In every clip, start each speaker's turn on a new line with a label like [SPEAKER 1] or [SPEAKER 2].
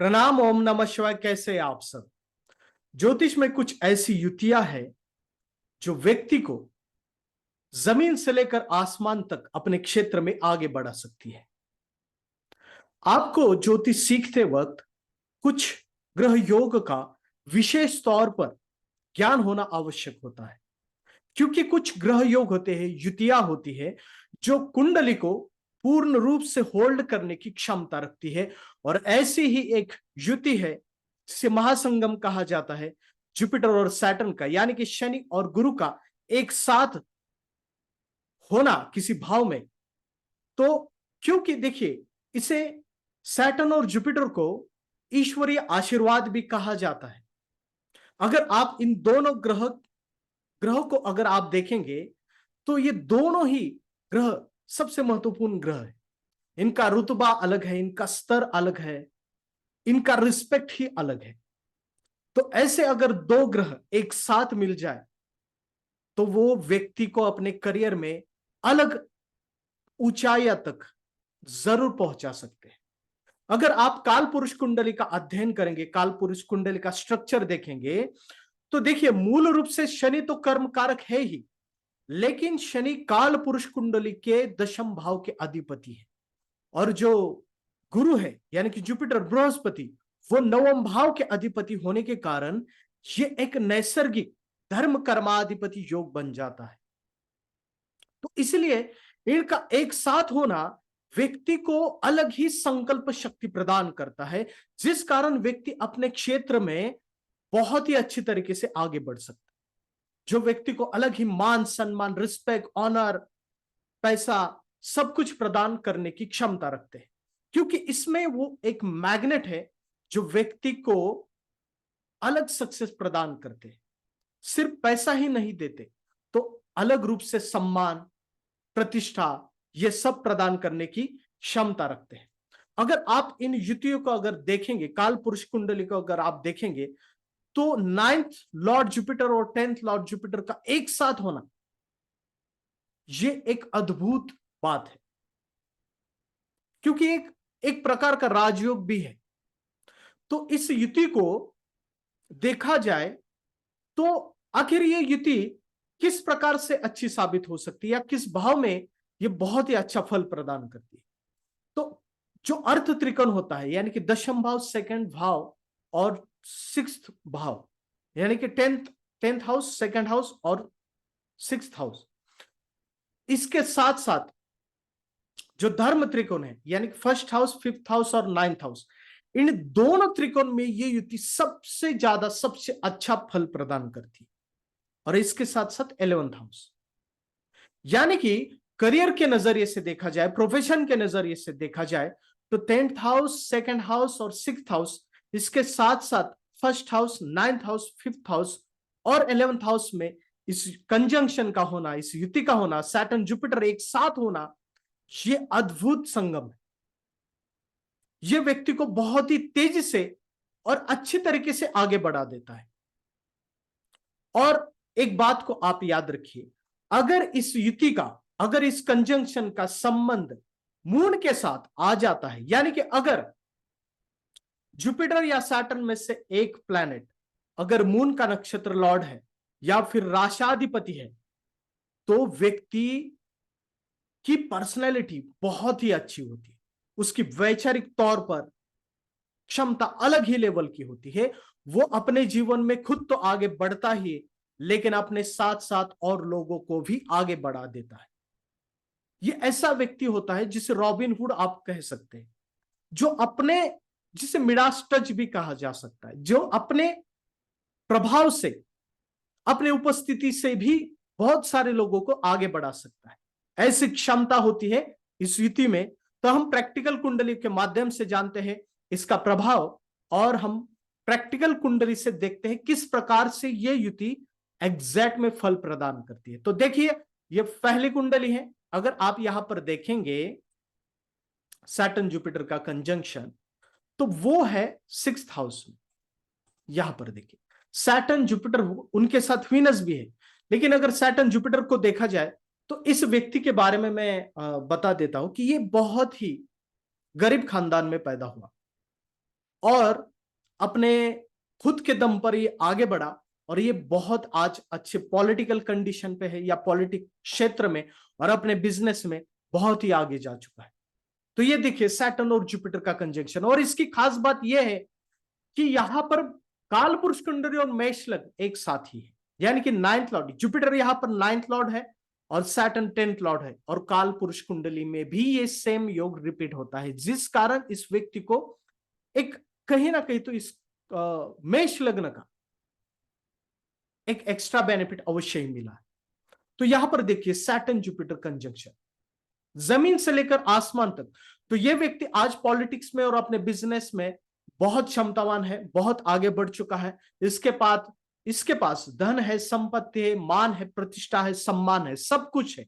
[SPEAKER 1] प्रणाम। ओम नमः शिवाय। कैसे हैं आप सब? ज्योतिष में कुछ ऐसी युतियां हैं जो व्यक्ति को जमीन से लेकर आसमान तक अपने क्षेत्र में आगे बढ़ा सकती है। आपको ज्योतिष सीखते वक्त कुछ ग्रह योग का विशेष तौर पर ज्ञान होना आवश्यक होता है, क्योंकि कुछ ग्रह योग होते हैं, युतियां होती है जो कुंडली को पूर्ण रूप से होल्ड करने की क्षमता रखती है। और ऐसी ही एक युति है जिसे महासंगम कहा जाता है, जुपिटर और सैटर्न का, यानी कि शनि और गुरु का एक साथ होना किसी भाव में। तो क्योंकि देखिए, इसे सैटर्न और जुपिटर को ईश्वरीय आशीर्वाद भी कहा जाता है। अगर आप इन दोनों ग्रहों को अगर आप देखेंगे तो ये दोनों ही ग्रह सबसे महत्वपूर्ण ग्रह है। इनका रुतबा अलग है, इनका स्तर अलग है, इनका रिस्पेक्ट ही अलग है। तो ऐसे अगर दो ग्रह एक साथ मिल जाए तो वो व्यक्ति को अपने करियर में अलग ऊंचाइयों तक जरूर पहुंचा सकते हैं। अगर आप काल पुरुष कुंडली का अध्ययन करेंगे, काल पुरुष कुंडली का स्ट्रक्चर देखेंगे, तो देखिए मूल रूप से शनि तो कर्म कारक है ही, लेकिन शनि काल पुरुष कुंडली के दशम भाव के अधिपति है। और जो गुरु है यानी कि जुपिटर बृहस्पति, वो नवम भाव के अधिपति होने के कारण ये एक नैसर्गिक धर्म कर्माधिपति योग बन जाता है। तो इसलिए इनका एक साथ होना व्यक्ति को अलग ही संकल्प शक्ति प्रदान करता है, जिस कारण व्यक्ति अपने क्षेत्र में बहुत ही अच्छी तरीके से आगे बढ़ सकता है। जो व्यक्ति को अलग ही मान सम्मान, रिस्पेक्ट, ऑनर, पैसा सब कुछ प्रदान करने की क्षमता रखते हैं, क्योंकि इसमें वो एक मैग्नेट है जो व्यक्ति को अलग सक्सेस प्रदान करते हैं। सिर्फ पैसा ही नहीं देते, तो अलग रूप से सम्मान, प्रतिष्ठा, ये सब प्रदान करने की क्षमता रखते हैं। अगर आप इन युतियों को अगर देखेंगे, काल पुरुष कुंडली को अगर आप देखेंगे, तो 9th लॉर्ड जुपिटर और 10th लॉर्ड जुपिटर का एक साथ होना ये एक अद्भुत बात है, क्योंकि एक प्रकार का राजयोग भी है। तो इस युति को देखा जाए तो आखिर ये युति किस प्रकार से अच्छी साबित हो सकती है, या किस भाव में ये बहुत ही अच्छा फल प्रदान करती है। तो जो अर्थ त्रिकोण होता है, यानी कि दशम भाव, सेकंड भाव और सिक्स्थ भाव, यानी कि टेंथ हाउस, सेकंड हाउस और सिक्स्थ हाउस, इसके साथ साथ जो धर्म त्रिकोण है, यानी कि फर्स्ट हाउस, फिफ्थ हाउस और नाइन्थ हाउस, इन दोनों त्रिकोण में ये युति सबसे ज्यादा, सबसे अच्छा फल प्रदान करती है। और इसके साथ साथ 11th हाउस, यानी कि करियर के नजरिए से देखा जाए, प्रोफेशन के नजरिए से देखा जाए, तो 10th हाउस, सेकंड हाउस और सिक्स्थ हाउस, इसके साथ साथ first house, ninth house, fifth house और 11th हाउस में इस कंजंक्शन का होना, इस युति का होना, सैटर्न जुपिटर एक साथ होना, ये अद्भुत संगम है। ये व्यक्ति को बहुत ही तेजी से और अच्छी तरीके से आगे बढ़ा देता है। और एक बात को आप याद रखिए, अगर इस युति का, अगर इस कंजंक्शन का संबंध मून के साथ आ जाता है, यानी कि अगर जुपिटर या सैटर्न में से एक प्लैनेट अगर मून का नक्षत्र लॉर्ड है या फिर राशाधिपति है, तो व्यक्ति की पर्सनैलिटी बहुत ही अच्छी होती है। उसकी वैचारिक तौर पर क्षमता अलग ही लेवल की होती है। वो अपने जीवन में खुद तो आगे बढ़ता ही, लेकिन अपने साथ साथ और लोगों को भी आगे बढ़ा देता है। ये ऐसा व्यक्ति होता है जिसे रॉबिन हुड आप कह सकते हैं, जो अपने, जिसे मिडास टच भी कहा जा सकता है, जो अपने प्रभाव से, अपने उपस्थिति से भी बहुत सारे लोगों को आगे बढ़ा सकता है। ऐसी क्षमता होती है इस युति में। तो हम प्रैक्टिकल कुंडली के माध्यम से जानते हैं इसका प्रभाव, और हम प्रैक्टिकल कुंडली से देखते हैं किस प्रकार से यह युति एग्जैक्ट में फल प्रदान करती है। तो देखिए, यह पहली कुंडली है। अगर आप यहां पर देखेंगे सैटर्न जुपिटर का कंजंक्शन, तो वो है सिक्स्थ हाउस में। यहां पर देखिए सैटर्न जुपिटर, उनके साथ वीनस भी है। लेकिन अगर सैटर्न जुपिटर को देखा जाए तो इस व्यक्ति के बारे में मैं बता देता हूं कि ये बहुत ही गरीब खानदान में पैदा हुआ। और अपने खुद के दम पर ये आगे बढ़ा, और ये बहुत आज अच्छे पॉलिटिकल कंडीशन पे है या पॉलिटिक क्षेत्र में और अपने बिजनेस में बहुत ही आगे जा चुका है। तो ये देखिए सैटर्न और जुपिटर का कंजंक्शन, और इसकी खास बात यह है कि यहां पर काल पुरुष कुंडली और मेष लग्न एक साथ ही है, यानी कि नाइन्थ लॉर्ड, जुपिटर यहां पर नाइन्थ लॉर्ड है और सैटर्न 10th लॉर्ड है, और काल पुरुष कुंडली में भी ये सेम योग रिपीट होता है, जिस कारण इस व्यक्ति को एक कहीं ना कहीं तो इस मेष लग्न का एक एक्स्ट्रा बेनिफिट अवश्य ही मिला है। तो यहां पर देखिए सैटर्न जुपिटर कंजंक्शन, जमीन से लेकर आसमान तक, तो यह व्यक्ति आज पॉलिटिक्स में और अपने बिजनेस में बहुत क्षमतावान है, बहुत आगे बढ़ चुका है। इसके पास धन है, संपत्ति है, मान है, प्रतिष्ठा है, सम्मान है, सब कुछ है।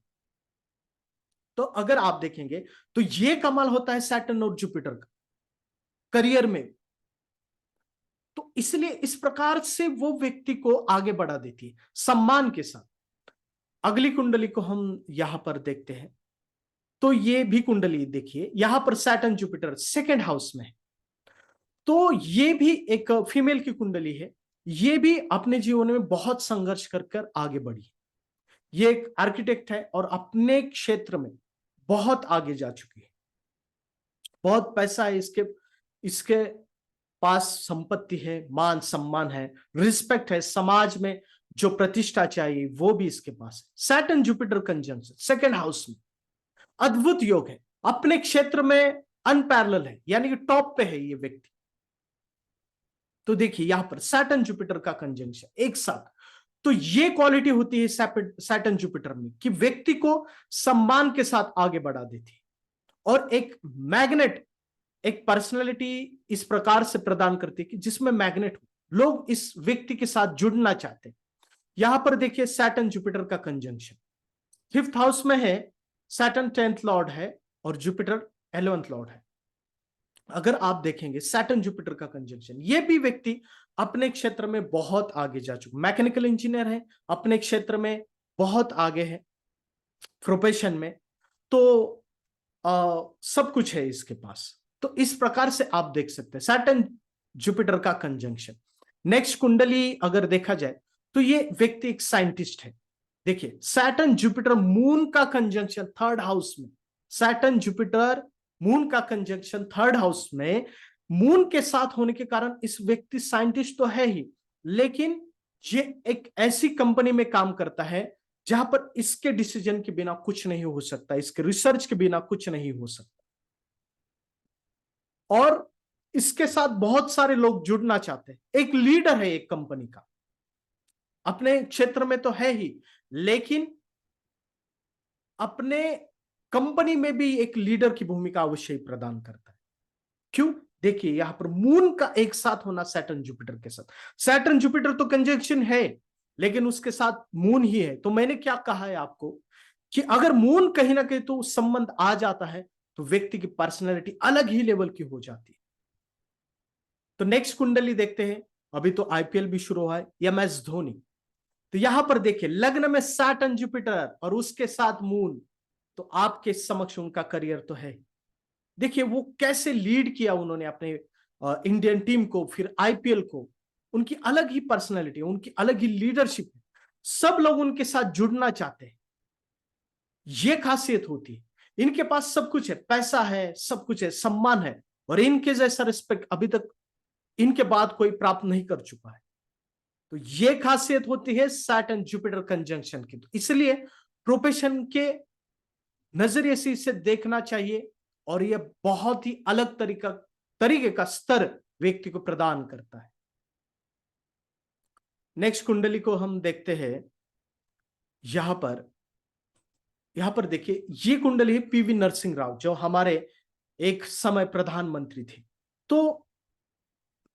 [SPEAKER 1] तो अगर आप देखेंगे तो यह कमाल होता है सैटर्न और जुपिटर का करियर में, तो इसलिए इस प्रकार से वो व्यक्ति को आगे बढ़ा देती है सम्मान के साथ। अगली कुंडली को हम यहां पर देखते हैं, तो ये भी कुंडली देखिए, यहां पर सैटर्न जुपिटर सेकंड हाउस में है। तो ये भी एक फीमेल की कुंडली है, ये भी अपने जीवन में बहुत संघर्ष कर कर आगे बढ़ी। ये एक आर्किटेक्ट है और अपने क्षेत्र में बहुत आगे जा चुकी है, बहुत पैसा है इसके इसके पास, संपत्ति है, मान सम्मान है, रिस्पेक्ट है, समाज में जो प्रतिष्ठा चाहिए वो भी इसके पास है। Saturn Jupiter conjunction second house में अद्भुत योग है, अपने क्षेत्र में अनपैरेलल है, यानी कि टॉप पे है ये व्यक्ति। तो देखिए यहां पर सैटर्न जुपिटर का कंजंक्शन एक साथ, तो ये क्वालिटी होती है सैटर्न जुपिटर में कि व्यक्ति को सम्मान के साथ आगे बढ़ा देती है, और एक मैग्नेट, एक पर्सनालिटी इस प्रकार से प्रदान करती है कि जिसमें मैग्नेट हो, लोग इस व्यक्ति के साथ जुड़ना चाहते हैं। यहां पर देखिए सैटर्न जुपिटर का कंजंक्शन फिफ्थ हाउस में है, सैटर्न 10th लॉर्ड है और जुपिटर 11th लॉर्ड है। अगर आप देखेंगे सैटर्न जुपिटर का कंजंक्शन, ये भी व्यक्ति अपने क्षेत्र में बहुत आगे जा चुका, मैकेनिकल इंजीनियर है, अपने क्षेत्र में बहुत आगे है प्रोफेशन में, तो सब कुछ है इसके पास। तो इस प्रकार से आप देख सकते हैं सैटर्न जुपिटर का कंजंक्शन। नेक्स्ट कुंडली अगर देखा जाए तो ये व्यक्ति एक साइंटिस्ट है। देखिए सैटर्न जुपिटर मून का कंजंक्शन थर्ड हाउस में, सैटर्न जुपिटर मून का कंजंक्शन थर्ड हाउस में, मून के साथ होने के कारण इस व्यक्ति साइंटिस्ट तो है ही, लेकिन ये एक ऐसी कंपनी में काम करता है जहां पर इसके डिसीजन के बिना कुछ नहीं हो सकता, इसके रिसर्च के बिना कुछ नहीं हो सकता, और इसके साथ बहुत सारे लोग जुड़ना चाहते हैं। एक लीडर है एक कंपनी का, अपने क्षेत्र में तो है ही, लेकिन अपने कंपनी में भी एक लीडर की भूमिका अवश्य प्रदान करता है। क्यों? देखिए यहां पर मून का एक साथ होना सैटर्न जुपिटर के साथ, सैटर्न जुपिटर तो कंजंक्शन है लेकिन उसके साथ मून ही है। तो मैंने क्या कहा है आपको कि अगर मून कहीं ना कहीं तो संबंध आ जाता है तो व्यक्ति की पर्सनैलिटी अलग ही लेवल की हो जाती है। तो नेक्स्ट कुंडली देखते हैं, अभी तो आईपीएल भी शुरू हुआ है, MS धोनी। तो यहां पर देखिए लग्न में सैटर्न जुपिटर और उसके साथ मून, तो आपके समक्ष उनका करियर तो है। देखिए वो कैसे लीड किया उन्होंने अपने इंडियन टीम को, फिर आईपीएल को, उनकी अलग ही पर्सनैलिटी, उनकी अलग ही लीडरशिप है, सब लोग उनके साथ जुड़ना चाहते हैं, ये खासियत होती है। इनके पास सब कुछ है, पैसा है, सब कुछ है, सम्मान है, और इनके जैसा रिस्पेक्ट अभी तक इनके बाद कोई प्राप्त नहीं कर चुका है। तो ये खासियत होती है सैटर्न जुपिटर कंजंक्शन की। तो इसलिए प्रोफेशन के नजरिए से इसे देखना चाहिए, और यह बहुत ही अलग तरीके का स्तर व्यक्ति को प्रदान करता है। नेक्स्ट कुंडली को हम देखते हैं, यहां पर देखिए ये कुंडली है पीवी नरसिंह राव, जो हमारे एक समय प्रधानमंत्री थे। तो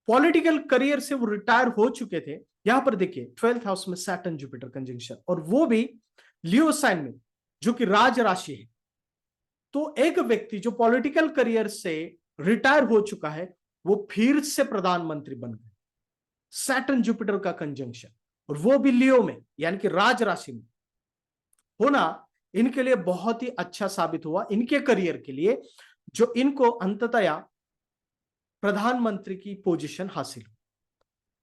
[SPEAKER 1] पॉलिटिकल करियर से वो रिटायर हो चुके थे। यहां पर देखिए 12th हाउस में सैटर्न जुपिटर कंजंक्शन, और वो भी लियो साइन में, जो कि राज राशि है। तो एक व्यक्ति जो पॉलिटिकल करियर से रिटायर हो चुका है वो फिर से प्रधानमंत्री बन गए, सैटर्न जुपिटर का कंजंक्शन, और वो भी लियो में, यानी कि राज राशि में होना इनके लिए बहुत ही अच्छा साबित हुआ, इनके करियर के लिए, जो इनको अंततया प्रधानमंत्री की पोजीशन हासिल हो।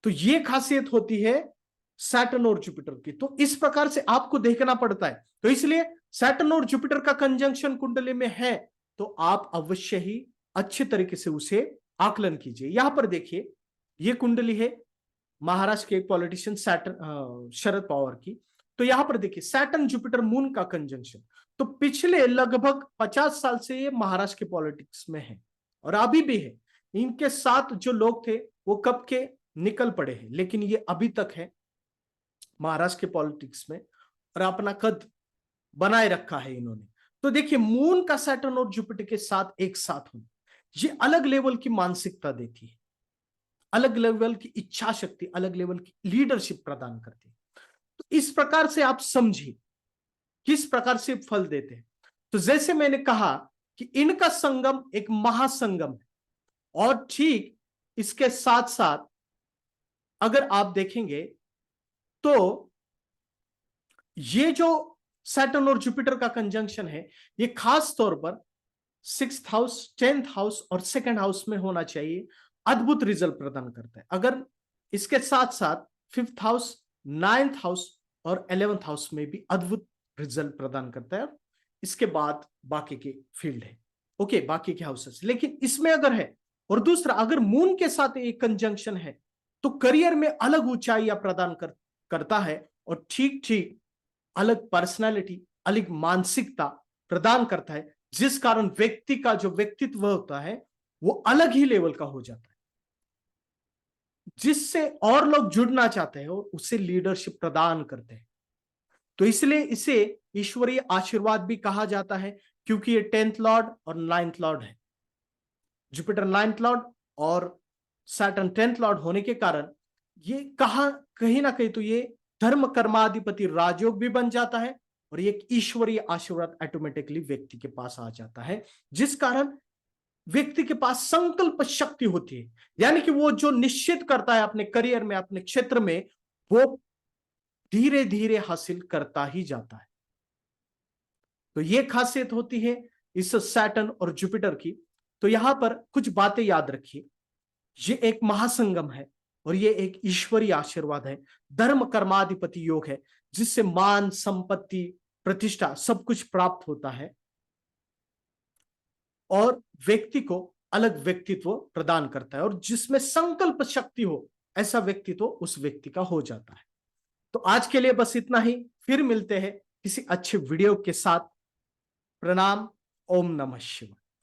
[SPEAKER 1] तो ये खासियत होती है सैटर्न और जुपिटर की। तो इस प्रकार से आपको देखना पड़ता है। तो इसलिए सैटर्न और जुपिटर का कंजंक्शन कुंडली में है तो आप अवश्य ही अच्छे तरीके से उसे आकलन कीजिए। यहां पर देखिए, ये कुंडली है महाराष्ट्र के एक पॉलिटिशियन सैटर्न शरद पवार की। तो यहां पर देखिए सैटर्न जुपिटर मून का कंजंक्शन, तो पिछले लगभग 50 साल से ये महाराष्ट्र के पॉलिटिक्स में है और अभी भी है। इनके साथ जो लोग थे वो कब के निकल पड़े हैं, लेकिन ये अभी तक है महाराष्ट्र के पॉलिटिक्स में और अपना कद बनाए रखा है इन्होंने। तो देखिए मून का सैटर्न और जुपिटर के साथ एक साथ होना, ये अलग लेवल की मानसिकता देती है, अलग लेवल की इच्छा शक्ति, अलग लेवल की लीडरशिप प्रदान करती है। तो इस प्रकार से आप समझिए किस प्रकार से फल देते हैं। तो जैसे मैंने कहा कि इनका संगम एक महासंगम है, और ठीक इसके साथ साथ अगर आप देखेंगे तो ये जो सैटर्न और जुपिटर का कंजंक्शन है, ये खास तौर पर 6th हाउस, 10th हाउस और 2nd हाउस में होना चाहिए। अद्भुत रिजल्ट प्रदान करता है। अगर इसके साथ साथ 5th हाउस, 9th हाउस और 11th हाउस में भी अद्भुत रिजल्ट प्रदान करता है। इसके बाद बाकी के फील्ड है, ओके, बाकी के हाउसेस, लेकिन इसमें अगर है। और दूसरा, अगर मून के साथ एक कंजंक्शन है तो करियर में अलग ऊंचाइयां प्रदान करता है और ठीक ठीक अलग पर्सनालिटी, अलग मानसिकता प्रदान करता है, जिस कारण व्यक्ति का जो व्यक्तित्व होता है वो अलग ही लेवल का हो जाता है, जिससे और लोग जुड़ना चाहते हैं और उसे लीडरशिप प्रदान करते हैं। तो इसलिए इसे ईश्वरीय आशीर्वाद भी कहा जाता है, क्योंकि ये 10th लॉर्ड और 9th लॉर्ड है। जुपिटर 9th लॉर्ड और सैटर्न 10th लॉर्ड होने के कारण ये कहीं ना कहीं तो ये धर्म कर्माधिपति राजयोग भी बन जाता है और ये ईश्वरीय आशीर्वाद ऑटोमेटिकली व्यक्ति के पास आ जाता है, जिस कारण व्यक्ति के पास संकल्प शक्ति होती है। यानी कि वो जो निश्चित करता है अपने करियर में, अपने क्षेत्र में, वो धीरे धीरे हासिल करता ही जाता है। तो ये खासियत होती है इस सैटर्न और जुपिटर की। तो यहां पर कुछ बातें याद रखिए, ये एक महासंगम है और ये एक ईश्वरीय आशीर्वाद है, धर्म कर्माधिपति योग है, जिससे मान, संपत्ति, प्रतिष्ठा सब कुछ प्राप्त होता है और व्यक्ति को अलग व्यक्तित्व प्रदान करता है, और जिसमें संकल्प शक्ति हो ऐसा व्यक्तित्व उस व्यक्ति का हो जाता है। तो आज के लिए बस इतना ही, फिर मिलते हैं किसी अच्छे वीडियो के साथ। प्रणाम। ओम नमः शिवाय।